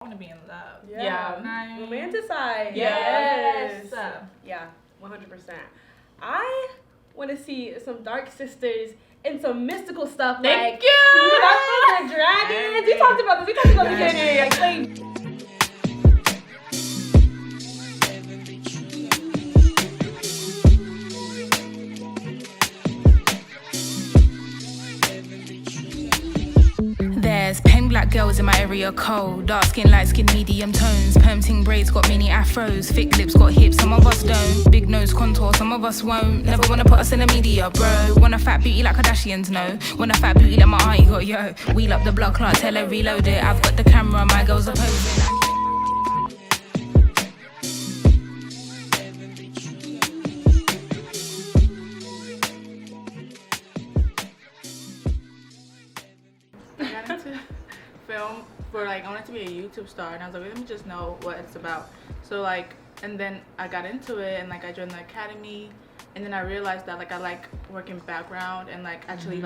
I want to be in love. Yeah. Nice. Romanticize. Yes. Yeah, 100%. I want to see some dark sisters and some mystical stuff. Thank like, you. Like dragons. We talked about this. Like, There's peng black girls in my area cold. Dark skin, light skin, medium tones. Perm ting braids got mini afros. Thick lips got hips, some of us don't. Big nose contour, some of us won't. Never wanna put us in the media, bro. Want a fat beauty like Kardashians, no. Want a fat beauty like my auntie got, yo. Wheel up the block, clock, tell her reload it. I've got the camera, my girls are posing. Film for I wanted to be a YouTube star, and I was like, let me just know what it's about. So and then I got into it, and I joined the academy, and then I realized that I like working background and actually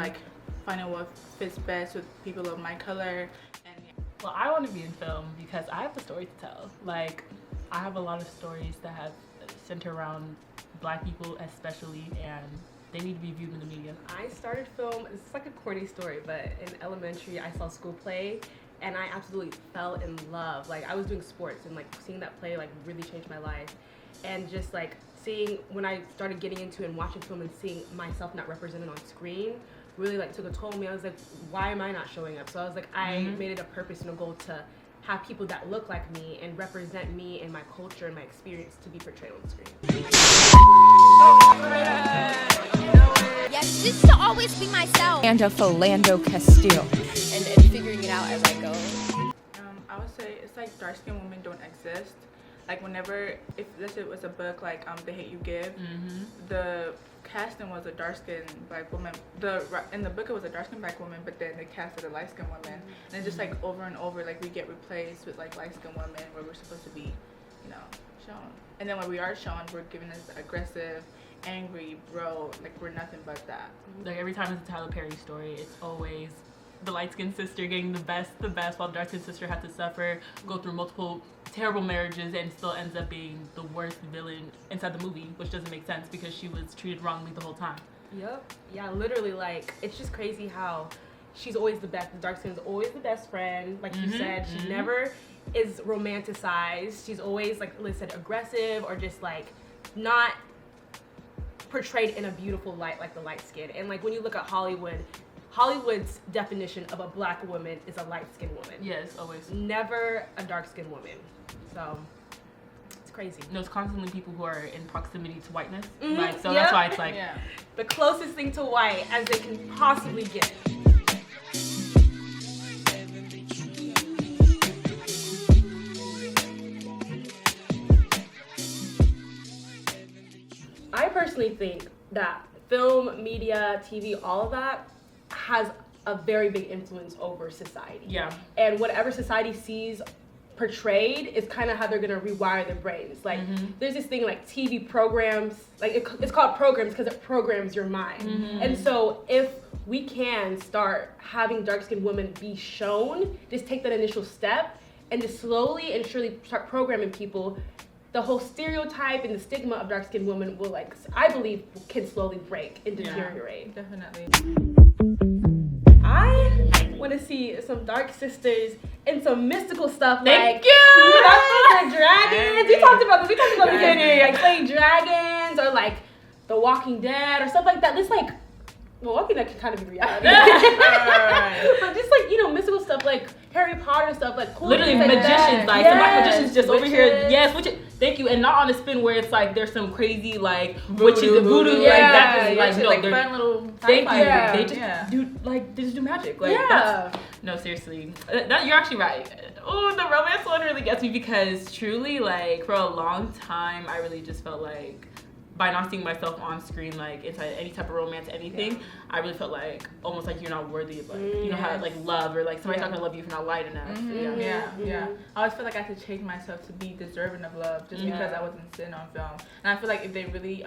finding what fits best with people of my color. And well, I want to be in film because I have a story to tell. I have a lot of stories that have center around Black people especially, and they need to be viewed in the media. I started film, it's like a corny story, but in elementary I saw school play and I absolutely fell in love. I was doing sports and seeing that play really changed my life. And just seeing when I started getting into and watching film and seeing myself not represented on screen really took a toll on me. I was like, why am I not showing up? So I was like, I made it a purpose and a goal to have people that look like me and represent me and my culture and my experience to be portrayed on screen. Yes, just to always be myself. And a Philando Castile. And figuring it out as I go. I would say it's dark skinned women don't exist. Whenever, if let's say it was a book The Hate You Give, the casting was a dark skinned Black woman. In the book it was a dark skinned Black woman, but then they casted a light skinned woman. And it's just over and over we get replaced with light skinned women where we're supposed to be, shown. And then when we are shown, we're given as aggressive, angry, bro, we're nothing but that. Every time it's a Tyler Perry story, it's always the light-skinned sister getting the best, while the dark-skinned sister had to suffer, go through multiple terrible marriages, and still ends up being the worst villain inside the movie, which doesn't make sense because she was treated wrongly the whole time. Yep. Yeah, literally, it's just crazy how she's always the best. The dark skin's always the best friend. You said, she never is romanticized. She's always, like Liz said, aggressive or just, not portrayed in a beautiful light like the light skin. And, when you look at Hollywood's definition of a Black woman is a light-skinned woman. Yes, always. Never a dark-skinned woman. So, it's crazy. It's constantly people who are in proximity to whiteness. That's why it's the closest thing to white as they can possibly get. I personally think that film, media, TV, all of that has a very big influence over society. Yeah. And whatever society sees portrayed is kind of how they're gonna rewire their brains. There's this thing TV programs, it's called programs because it programs your mind. And so if we can start having dark-skinned women be shown, just take that initial step and just slowly and surely start programming people, the whole stereotype and the stigma of dark-skinned women will, I believe, can slowly break and deteriorate. Definitely. I want to see some dark sisters and some mystical stuff. Thank you. Dragons. We talked about this. Like playing dragons or The Walking Dead or stuff like that. It's Walking Dead can kind of be reality. But just mystical stuff Harry Potter stuff, cool. Literally magicians, some Black magicians just over here. Yes, thank you, and not on a spin where it's there's some crazy witches and voodoo that. Fun little. Thank you. Yeah. They just do they just do magic. No, seriously, that you're actually right. Oh, the romance one really gets me because truly, for a long time, I really just felt by not seeing myself on screen, inside any type of romance, anything, I really felt almost you're not worthy of how love or somebody's not gonna love you if you're not light enough. Yeah. I always feel I had to change myself to be deserving of love just because I wasn't sitting on film. And I feel if they really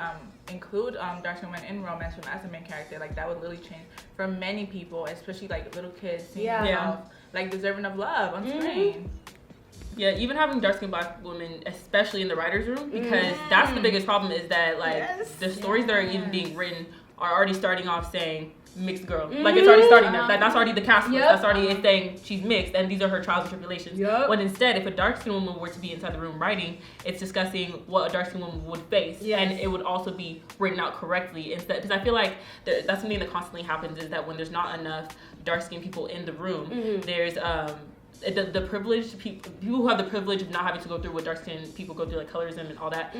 include dark skinned women in romance film as a main character, that would really change for many people, especially little kids seeing themselves deserving of love on screen. Yeah, even having dark-skinned Black women, especially in the writer's room, because that's the biggest problem is that, like, the stories that are even being written are already starting off saying mixed girl. Like, it's already starting that. That's already the cast list. That's already it saying she's mixed, and these are her trials and tribulations. When instead, if a dark-skinned woman were to be inside the room writing, it's discussing what a dark-skinned woman would face, and it would also be written out correctly instead. Because I feel like that's something that constantly happens is that when there's not enough dark-skinned people in the room, there's the privileged people who have the privilege of not having to go through what dark-skinned people go through, like colorism and all that.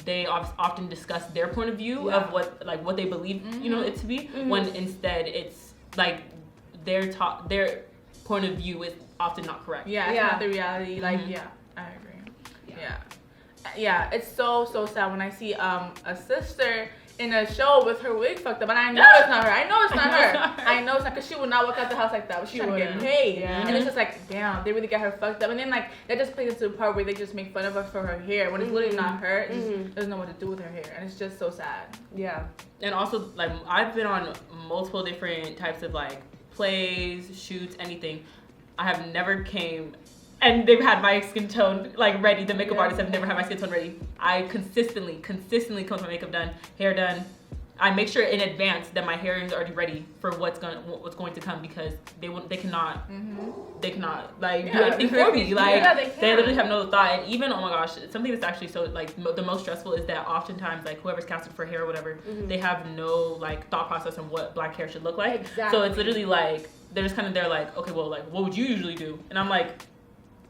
They often discuss their point of view of what they believe it to be, when instead it's like their point of view is often not correct. It's not the reality. Like I agree. Yeah, it's so sad when I see a sister in a show with her wig fucked up, and I know it's not her. I know it's not her, because she would not walk out the house like that. But she's trying to get paid, and it's just like, damn, they really get her fucked up. And then like that just plays into the part where they just make fun of her for her hair when it's literally not her. It just doesn't know what to do with her hair, and it's just so sad. Yeah. And also, like, I've been on multiple different types of like plays, shoots, anything. I have never came. And they've had my skin tone like ready. The makeup artists have never had my skin tone ready. I consistently come with my makeup done, hair done. I make sure in advance that my hair is already ready for what's going to come, because they cannot like do anything for me. Like they literally have no thought. And even, oh my gosh, something that's actually so like the most stressful is that oftentimes like whoever's casted for hair or whatever, they have no like thought process on what Black hair should look like. Exactly. So it's literally like they're just kind of there like, okay, well, like what would you usually do? And I'm like,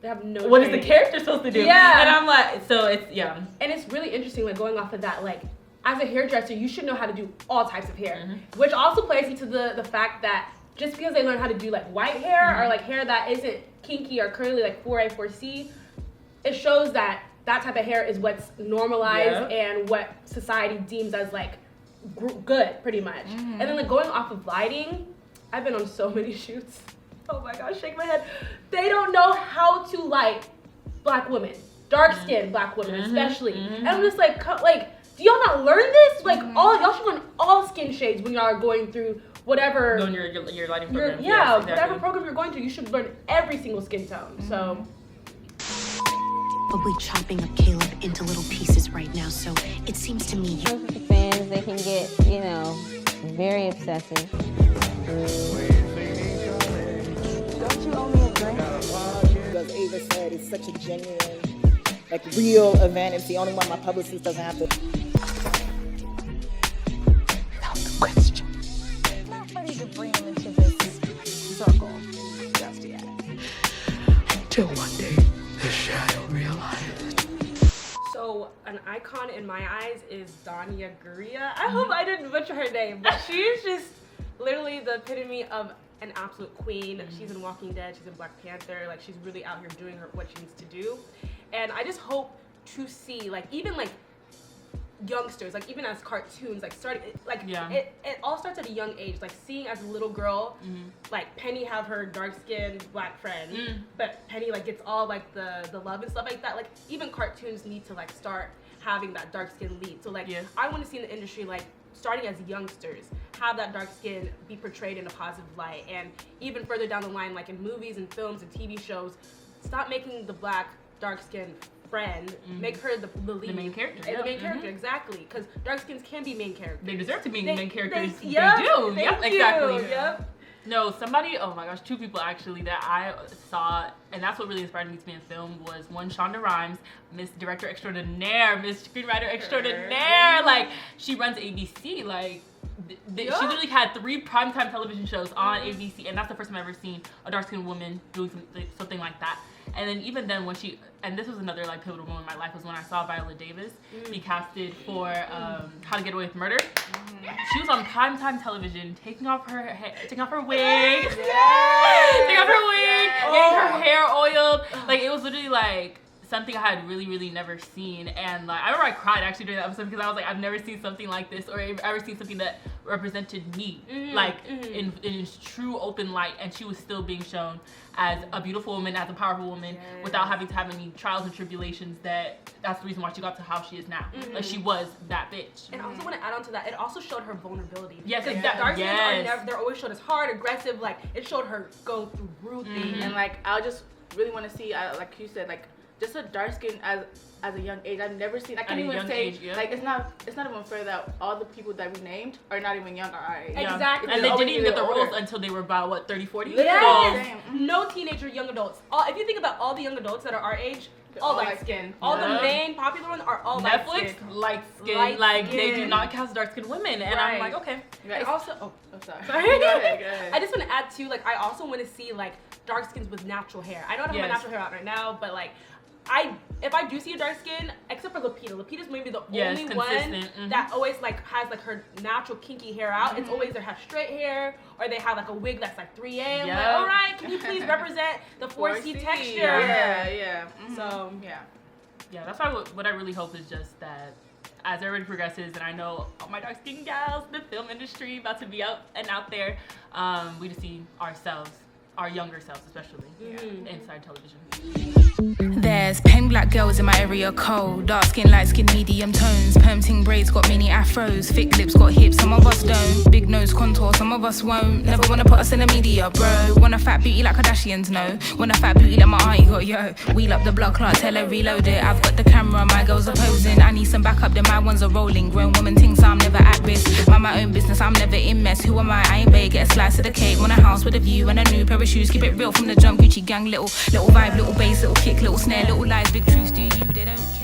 they have no what is the character supposed to do? Yeah. And I'm like, so it's, And it's really interesting, like, going off of that, like, as a hairdresser, you should know how to do all types of hair. Which also plays into the fact that just because they learn how to do, like, white hair or, like, hair that isn't kinky or curly, like 4A, 4C, it shows that that type of hair is what's normalized and what society deems as, like, good, pretty much. And then, like, going off of lighting, I've been on so many shoots. Oh my gosh, shake my head. They don't know how to light Black women, dark-skinned Black women especially. And I'm just like, do y'all not learn this? Like, y'all should learn all skin shades when y'all are going through whatever. Going your lighting program. Whatever program you're going to, you should learn every single skin tone. So. Probably chopping up Caleb into little pieces right now, so it seems to me. The fans, they can get, very obsessive. Don't you owe me a drink? As Ava said, it's such a genuine, like, real event. It's the only one my publicist doesn't have to. Without the question. I'm not ready to bring him into this circle just yet. Till one day, the shadow realized. So, an icon in my eyes is Danya Guria. I hope I didn't butcher her name, but she's just literally the epitome of an absolute queen. She's in Walking Dead, she's in Black Panther, like, she's really out here doing what she needs to do. And I just hope to see, like, even like youngsters, like even as cartoons, like it all starts at a young age, like seeing as a little girl, like Penny have her dark-skinned Black friend, but Penny like gets all like the love and stuff like that. Like even cartoons need to like start having that dark-skinned lead. So like I want to see in the industry, like starting as youngsters, have that dark skin be portrayed in a positive light, and even further down the line, like in movies and films and TV shows, stop making the Black dark-skinned friend, make her the lead. The main character. The main character, exactly. Because dark skins can be main characters. They deserve to be main characters. They do. Yep, exactly. Yep. No, somebody, oh my gosh, two people actually that I saw, and that's what really inspired me to be in film, was one, Shonda Rhimes, Miss Director Extraordinaire, Miss Screenwriter Extraordinaire. Like, she runs ABC, like, she literally had 3 primetime television shows on ABC, and that's the first time I've ever seen a dark-skinned woman doing something like that. And then even then when she, and this was another like pivotal moment in my life, was when I saw Viola Davis be casted for How to Get Away with Murder. She was on primetime television taking off her wig, taking off her wig, getting her hair oiled. Like, it was literally like something I had really, really never seen. And like, I remember I cried actually during that episode because I was like, I've never seen something like this, or I've ever seen something that represented me, like in its true open light. And she was still being shown as a beautiful woman, as a powerful woman, without having to have any trials and tribulations. That's the reason why she got to how she is now. Like, she was that bitch. And I also want to add on to that, it also showed her vulnerability. Yes, because dark skins are they're always showed as hard, aggressive. Like, it showed her go through rude things. And like, I'll just really want to see, like you said, like just a dark skin as a young age. I've never seen. I can't even say like it's not even fair that all the people that we named are not even young or our age. Exactly. And they didn't even get the roles until they were about 30, 40. Yes. No teenager, young adults. If you think about all the young adults that are our age, all light skin. All the main popular ones are all light skin. Netflix light skin. Like they do not cast dark skinned women, and I'm like, okay. And also, sorry. Sorry. Go ahead. I just want to add too. Like I also want to see like dark skins with natural hair. I don't have my natural hair out right now, but like. If I do see a dark skin, except for Lupita's maybe the only one that always like has like her natural kinky hair out. It's always they have straight hair or they have like a wig that's like 3A. I'm like, all right, can you please represent the 4C texture? Yeah. So yeah, that's why what I really hope is just that as everybody progresses, and I know all my dark skinned gals, the film industry about to be out there, we just see ourselves, our younger selves especially, inside television. There's pen black girls in my area cold. Dark skin, light skin, medium tones. Perm ting braids got mini afros. Thick lips got hips, some of us don't. Big nose contour, some of us won't. Never wanna put us in the media, bro. Want a fat booty like Kardashians, no. Want a fat booty like my auntie got, yo. Wheel up the block clock, tell her reload it. I've got the camera, my girls are posing. I need some backup, then my ones are rolling. Grown woman things, so I'm never at risk. Mind my own business, I'm never in mess. Who am I ain't bait, get a slice of the cake. Want a house with a view and a new pair of shoes. Keep it real from the jump, Gucci gang, little vibe, little bass, little kick, little snare, little lies, big truths, do you, they don't care.